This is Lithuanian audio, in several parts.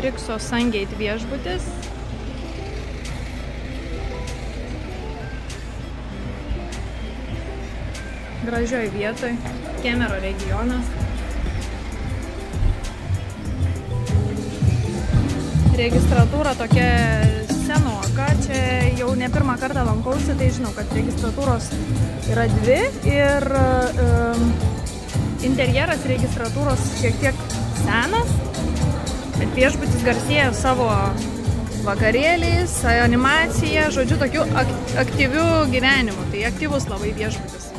Rikso Sungate viešbutis. Gražioj vietoj, Kemero regionas. Registratūra tokia senoka, čia jau ne pirmą kartą lankausi, tai žinau, kad registratūros yra dvi ir interjeras registratūros šiek tiek senas, bet viešbutis garsėja savo vakarėliais, animacija, žodžiu, tokiu aktyviu gyvenimu, tai aktyvus labai viešbutis.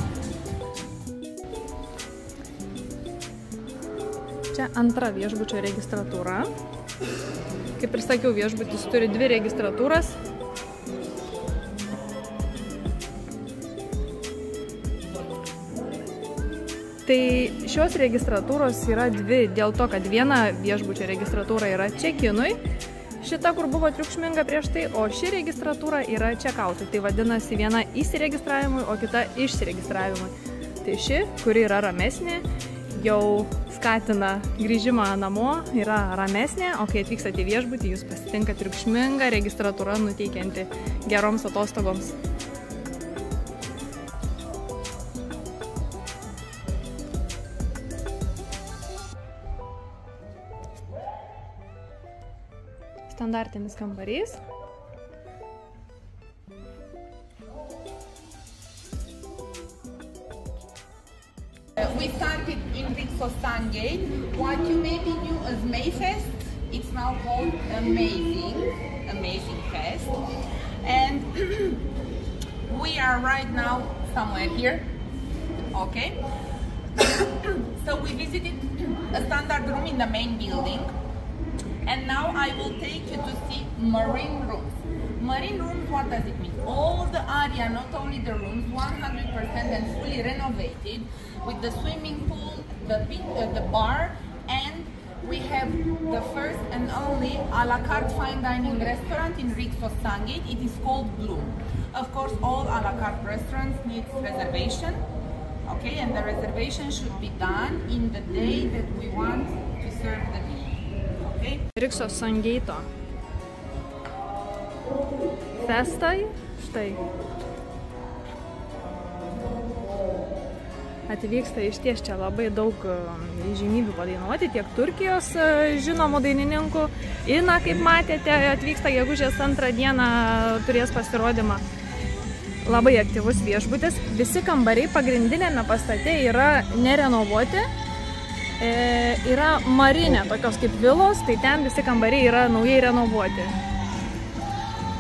Čia antra viešbučio registratūra. Kaip ir sakiau, viešbutis turi dvi registratūras. Tai šios registratūros yra dvi dėl to, kad viena viešbučio registratūra yra check-inui, šita, kur buvo triukšminga prieš tai, o ši registratūra yra check-outui. Tai vadinasi viena įsiregistravimui, o kita išsiregistravimui. Tai ši, kuri yra ramesnė, jau skatina grįžimą namo, yra ramesnė, o kai atvykstate į viešbutį, jūs pasitinka triukšminga registratūra nuteikianti geroms atostogoms. Standartinis kambarys. We started in Rikso Sungate, what you maybe knew as Mayfest. It's now called Amazing Fest. And we are right now somewhere here. Okay. So we visited a standard room in the main building. And now I will take you to see marine rooms. Marine rooms, what does it mean? All the area, not only the rooms, 100% and fully renovated, with the swimming pool, the bar, and we have the first and only a la carte fine dining restaurant in Rikso Sungate. It is called Bloom. Of course, all a la carte restaurants need reservation, okay, and the reservation should be done in the day that we want to serve the meal, okay? Rikso Sungate'o festai, štai, atvyksta išties čia labai daug įžymybių padainuoti, tiek Turkijos žinomų dainininkų. Ina, kaip matėte, atvyksta gegužės 2 dieną, turės pasirodymą. Labai aktyvus viešbutis. Visi kambariai pagrindinėme pastate yra nerenovuoti. Yra marinė, tokios kaip vilos, tai ten visi kambariai yra naujai renovuoti.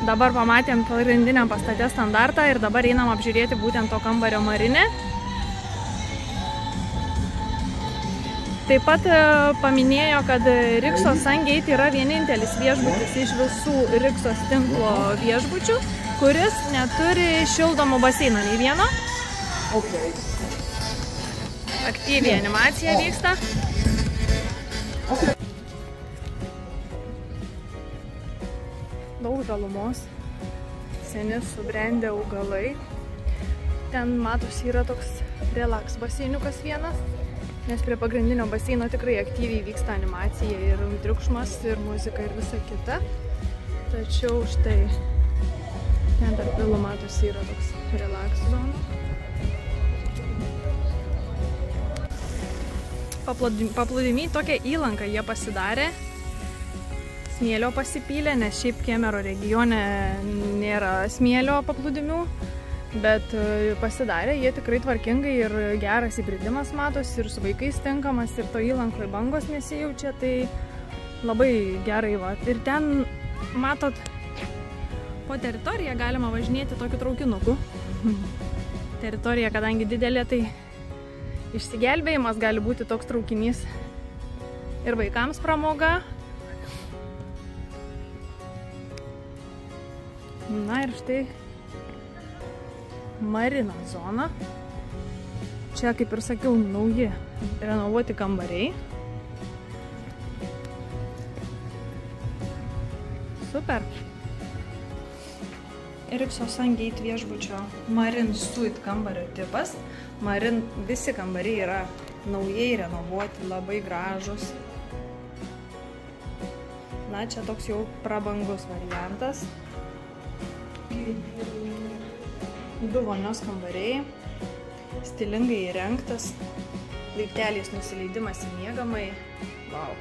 Dabar pamatėm pagrindiniam pastate standartą ir dabar einam apžiūrėti būtent to kambario marinę. Taip pat paminėjo, kad Rikso Sungate yra vienintelis viešbutis iš visų Riksos tinklo viešbučių, kuris neturi šildomų baseinų nei vieno. Aktyviai animacija vyksta. Daug žalumos, seni subrendę augalai. Ten matosi yra toks relax baseiniukas vienas, nes prie pagrindinio baseino tikrai aktyviai vyksta animacija ir triukšmas, ir muzika, ir visa kita. Tačiau štai ten tarp vilų matosi yra toks relax zona. Paplūdimy tokią įlanką jie pasidarė. Smėlio pasipylė, nes šiaip Kemero regione nėra smėlio paplūdimių, bet pasidarė jie tikrai tvarkingai ir geras įbridimas matosi ir su vaikais tinkamas ir to įlankoje bangos nesijaučia, tai labai gerai va. Ir ten, matot, po teritoriją galima važinėti tokiu traukinuku. Teritorija, kadangi didelė, tai išsigelbėjimas gali būti toks traukinys ir vaikams pramoga. Na ir štai marina zona. Čia, kaip ir sakiau, nauji renovuoti kambariai. Super. Rikso Sungate viešbučio Marine Suite kambario tipas. Marine visi kambariai yra naujai renovuoti, labai gražus. na, čia toks jau prabangus variantas. 2 vonios kambariai, stilingai įrengtas, laipteliais nusileidimas į miegamąjį. Vau.